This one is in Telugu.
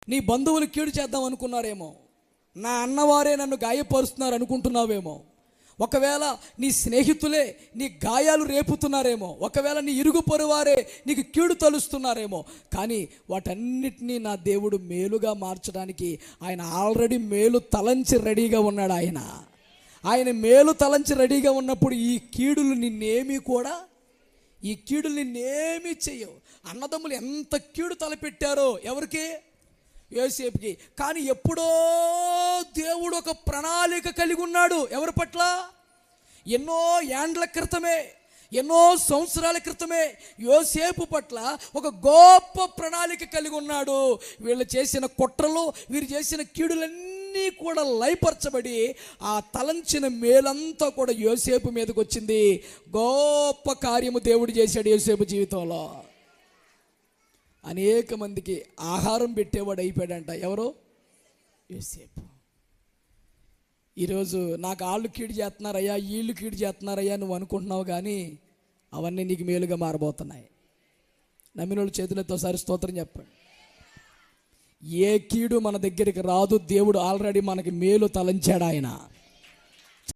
నీ బంధువులు కీడు చేద్దాం అనుకున్నారేమో, నా అన్నవారే నన్ను గాయపరుస్తున్నారు అనుకుంటున్నావేమో, ఒకవేళ నీ స్నేహితులే నీ గాయాలు రేపుతున్నారేమో, ఒకవేళ నీ ఇరుగు పొరువారే నీకు కీడు తలుస్తున్నారేమో, కానీ వాటన్నిటినీ నా దేవుడు మేలుగా మార్చడానికి ఆయన ఆల్రెడీ మేలు తలంచి రెడీగా ఉన్నాడు. ఆయన మేలు తలంచి రెడీగా ఉన్నప్పుడు ఈ కీడులు నిన్నేమీ చెయ్యవు. అన్నదమ్ములు ఎంత కీడు తలపెట్టారో ఎవరికి? యోసేపుకి. కానీ ఎప్పుడో దేవుడు ఒక ప్రణాళిక కలిగి ఉన్నాడు. ఎవరి పట్ల? ఎన్నో ఏండ్ల క్రితమే, ఎన్నో సంవత్సరాల క్రితమే యోసేపు పట్ల ఒక గొప్ప ప్రణాళిక కలిగి ఉన్నాడు. వీళ్ళు చేసిన కుట్రలు, వీరు చేసిన కీడులన్నీ కూడా లయపరచబడి ఆ తలంచిన మేలంతా కూడా యోసేపు మీదకి వచ్చింది. గొప్ప కార్యము దేవుడు చేశాడు యోసేపు జీవితంలో. అనేక మందికి ఆహారం పెట్టేవాడు అయిపోయాడంట. ఎవరు? యోసేపు. ఈరోజు నాకు వాళ్ళు కీడు చేస్తున్నారయ్యా, వీళ్ళు కీడు చేస్తున్నారయ్యా నువ్వు అనుకుంటున్నావు, కానీ అవన్నీ నీకు మేలుగా మారబోతున్నాయి. నమ్మిన వాళ్ళు చేతులతో ఒకసారి స్తోత్రం చెప్పండి. ఏ కీడు మన దగ్గరికి రాదు. దేవుడు ఆల్రెడీ మనకి మేలు తలంచాడు. ఆయన